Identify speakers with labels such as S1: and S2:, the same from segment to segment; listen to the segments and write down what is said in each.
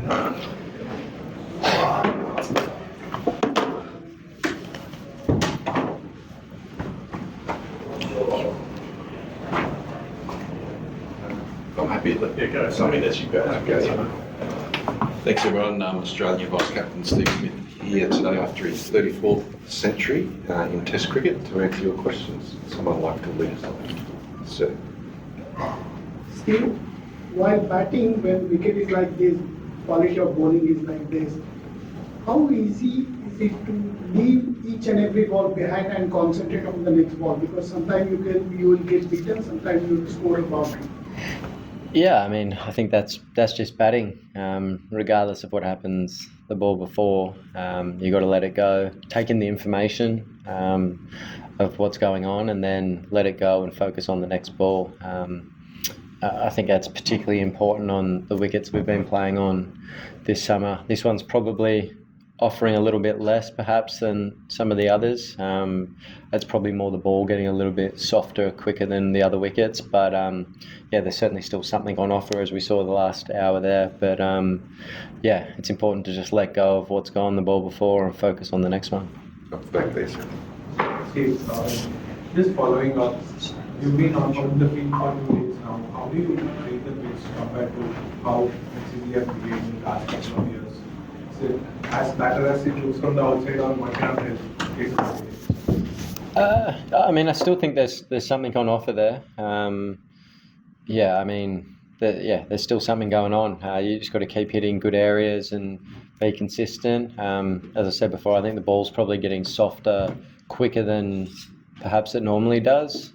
S1: I'm happy to go. Something that you go. Thanks everyone. Australian Vice Captain Steve Smith here today after his 34th century in Test cricket to answer your questions. Someone like to lead us on. Sir.
S2: Steve, while batting, when wicket is like this, quality of bowling is like this, how easy is it to leave each and every ball behind and concentrate on the next ball? Because sometimes you will get beaten, sometimes you will score a boundary.
S3: Yeah, I mean, I think that's just batting. Regardless of what happens the ball before, you got to let it go. Take in the information of what's going on, and then let it go and focus on the next ball. I think that's particularly important on the wickets we've been playing on this summer. This one's probably offering a little bit less perhaps than some of the others. It's probably more the ball getting a little bit softer, quicker than the other wickets, but yeah, there's certainly still something on offer as we saw the last hour there, but yeah, it's important to just let go of what's gone the ball before and focus on the next one.
S1: Back there, sir.
S4: Steve, just following up, you've been on the field for 2 days now. How do you rate the pitch compared to how we have played in the last couple of years? Is it as better as it looks from the outside, or what kind of it?
S3: I mean, I still think there's something on offer there. Yeah, I mean, there's still something going on. You just got to keep hitting good areas and be consistent. As I said before, I think the ball's probably getting softer quicker than perhaps it normally does,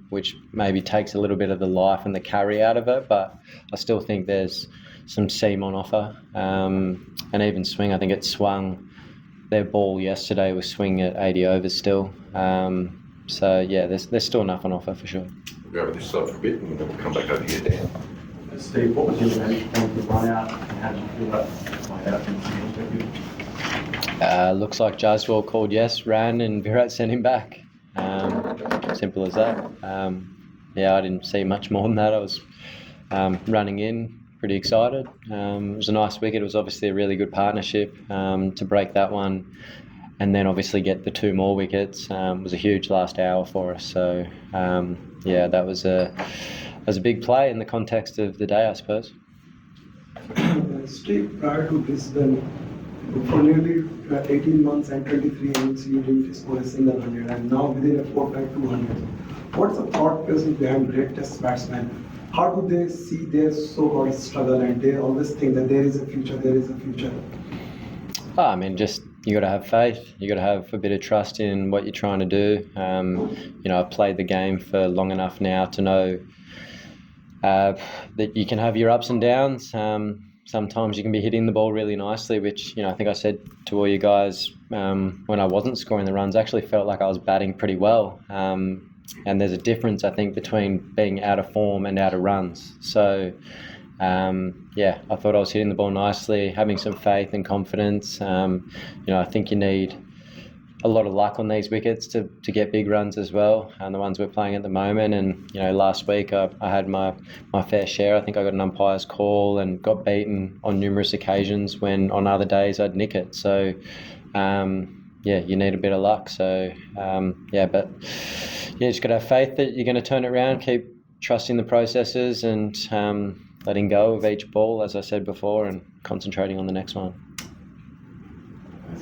S3: which maybe takes a little bit of the life and the carry out of it, but I still think there's some seam on offer. And even swing, I think it swung, their ball yesterday was swinging at 80 overs still. So yeah, there's still enough on offer for sure.
S1: We'll go over this side for a bit and then we'll come back over here, Dan.
S5: Steve, what was your vantage point to run out, and how did you feel that played out from your perspective?
S3: Looks like Jaiswal called yes, ran, and Virat sent him back. Simple as that. Yeah, I didn't see much more than that. I was running in, pretty excited. It was a nice wicket. It was obviously a really good partnership to break that one, and then obviously get the 2 more wickets. Was a huge last hour for us. So yeah, that was a big play in the context of the day, I suppose.
S2: Steve, prior to this, then for nearly 18 months and 23 innings, you didn't score a single 100, and now within a fortnight, 200. What's the thought process behind great test batsmen? How do they see their so-called struggle, and they always think that there is a future, there is a future?
S3: I mean, just you got to have faith. You got to have a bit of trust in what you're trying to do. You know, I've played the game for long enough now to know that you can have your ups and downs. Sometimes you can be hitting the ball really nicely, which, you know, I think I said to all you guys when I wasn't scoring the runs, I actually felt like I was batting pretty well. And there's a difference, I think, between being out of form and out of runs. So, yeah, I thought I was hitting the ball nicely, having some faith and confidence. You know, I think you need a lot of luck on these wickets to get big runs as well, and the ones we're playing at the moment. And, you know, last week I had my fair share. I think I got an umpire's call and got beaten on numerous occasions when on other days I'd nick it. So, yeah, you need a bit of luck. So, yeah, but you just got to have faith that you're going to turn it around, keep trusting the processes and letting go of each ball, as I said before, and concentrating on the next one.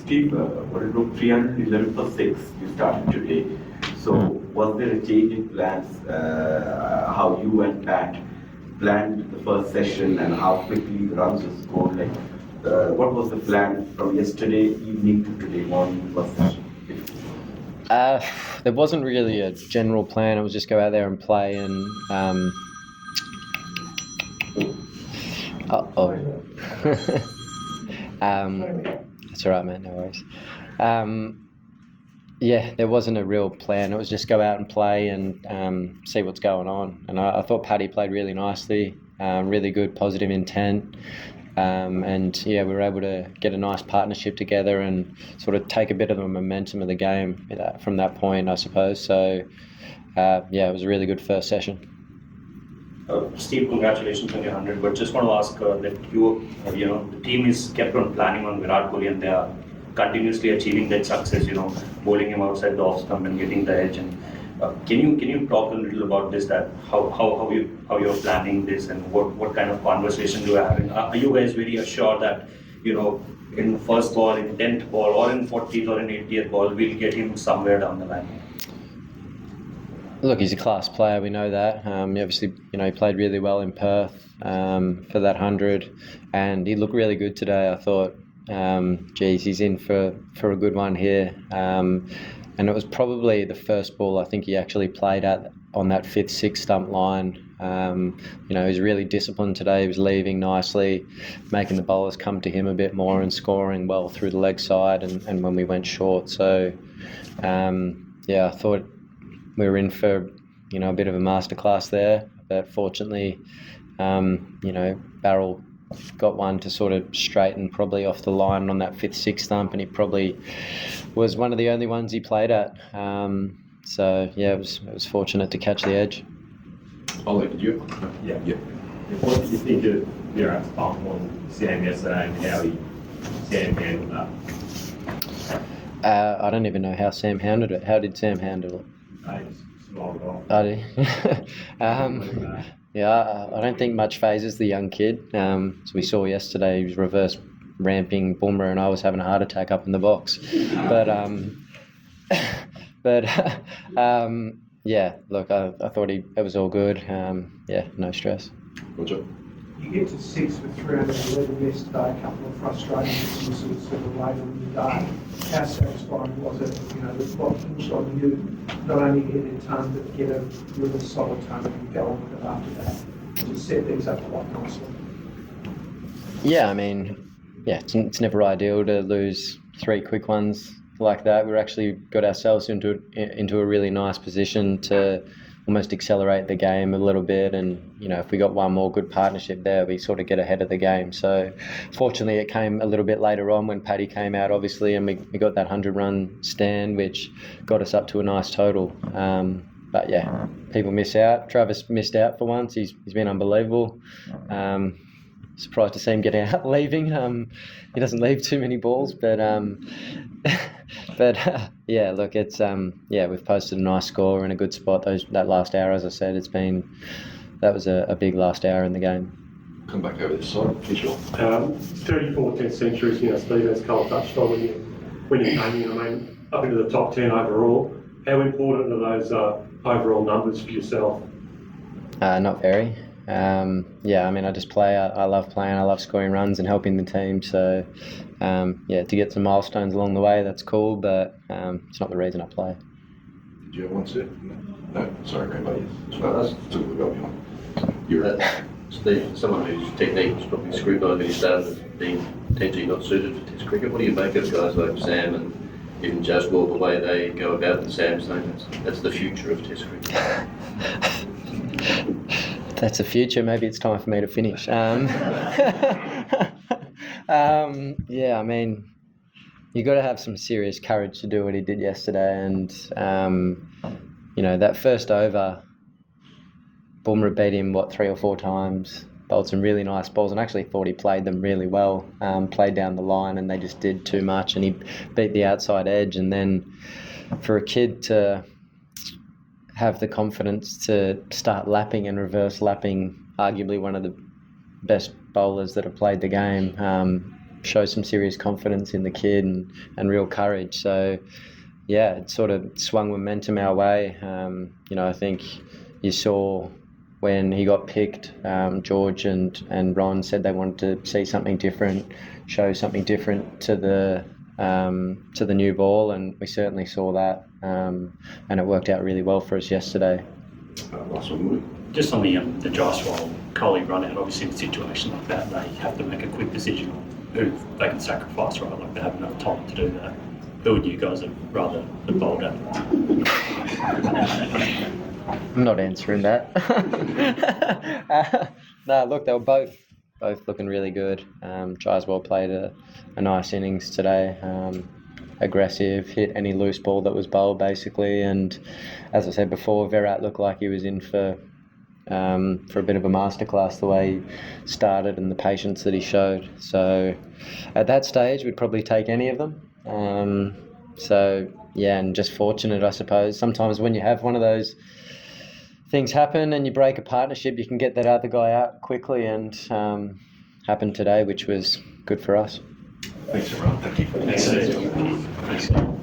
S5: Steve, what it looked 311 for 6 you started today. So was there a change in plans, how you and Pat planned the first session and how quickly the runs were scored? Like, what was the plan from yesterday evening to today morning first session?
S3: There wasn't really a general plan. It was just go out there and play and that's all right, mate, no worries. Yeah, there wasn't a real plan. It was just go out and play and see what's going on. And I thought Paddy played really nicely, really good positive intent. And yeah, we were able to get a nice partnership together and sort of take a bit of the momentum of the game from that point, I suppose. So yeah, it was a really good first session.
S6: Steve, congratulations on your 100. But just want to ask that the team is kept on planning on Virat Kohli, and they are continuously achieving that success. Bowling him outside the off stump and getting the edge. And can you talk a little about this? That how you're planning this, and what kind of conversation you are having? Are you guys very assured that in first ball, in 10th ball, or in 40th or in 80th ball, we'll get him somewhere down the line?
S3: Look, he's a class player. We know that. Obviously, he played really well in Perth for that 100, and he looked really good today. I thought, he's in for a good one here. And it was probably the first ball I think he actually played at on that 5th, 6th stump line. He was really disciplined today. He was leaving nicely, making the bowlers come to him a bit more and scoring well through the leg side and when we went short. So, I thought we were in for, a bit of a masterclass there. But fortunately, Barrel got one to sort of straighten probably off the line on that 5th, 6th stump, and he probably was one of the only ones he played at. It was fortunate to catch the edge.
S1: I'll leave it to you.
S7: Yeah.
S1: Yeah.
S7: What did you think of Virat's bump on Sam yesterday and how Sam handled that?
S3: I don't even know how Sam handled it. How did Sam handle it?
S7: He just smiled off.
S3: Oh, did he? I don't think much phases the young kid. As we saw yesterday, he was reverse ramping Boomer, and I was having a heart attack up in the box. But look, I thought it was all good. No stress.
S1: Roger.
S2: You get to 6 with 311 yesterday, a couple of frustrating dismissals sort of later in the day. How satisfying was it, the bottom shot you not only hit a ton, but get a really solid ton and go on with it after that? Just set things up quite nicely.
S3: It's never ideal to lose 3 quick ones like that. We actually got ourselves into a really nice position to almost accelerate the game a little bit, and if we got one more good partnership there, we sort of get ahead of the game. So fortunately it came a little bit later on when Paddy came out, obviously, and we got that 100-run stand, which got us up to a nice total. People miss out. Travis missed out for once. He's been unbelievable. Surprised to see him get out leaving. He doesn't leave too many balls, but look, it's we've posted a nice score in a good spot. That last hour, as I said, that was a big last hour in the game.
S1: Come back over this side, visual.
S8: 34 Test centuries, Steve, as Cole touched on when you came in, up into the top 10 overall. How important are those overall numbers for yourself?
S3: Not very. I just play. I love playing. I love scoring runs and helping the team. So, to get some milestones along the way, that's cool. But it's not the reason I play.
S1: Did you have one, sir? No. Sorry, Rainbow. Yes. No, that's took the goal behind. You're
S9: Steve, someone whose technique was probably scrutinised when he started as being potentially not suited for Test cricket. What do you make of guys like Sam and even Jaiswal, the way they go about it? And Sam's saying that's the future of Test cricket.
S3: That's the future. Maybe it's time for me to finish. You got to have some serious courage to do what he did yesterday. And, that first over, Boomer beat him, 3 or 4 times, bowled some really nice balls, and actually thought he played them really well, played down the line, and they just did too much, and he beat the outside edge. And then for a kid to have the confidence to start lapping and reverse lapping arguably one of the best bowlers that have played the game, shows some serious confidence in the kid and real courage. So it sort of swung momentum our way. I think you saw when he got picked, George and Ron said they wanted to see something different, show something different to the new ball, and we certainly saw that, and it worked out really well for us yesterday.
S1: Last one,
S6: Just on the Jaiswal Kohli run out, obviously in a situation like that, they have to make a quick decision on who they can sacrifice, right? Like they have enough time to do that. Who would you guys have rather have bowled at?
S3: I'm not answering that. No, look, they were both looking really good. Jaiswal played a nice innings today. Aggressive, hit any loose ball that was bowled basically, and as I said before, Virat looked like he was in for for a bit of a masterclass, the way he started and the patience that he showed. So at that stage, we'd probably take any of them. So yeah, and just fortunate, I suppose. Sometimes when you have one of those things happen and you break a partnership, you can get that other guy out quickly, and happened today, which was good for us.
S1: Thanks, everyone. Thank you.
S6: Thanks.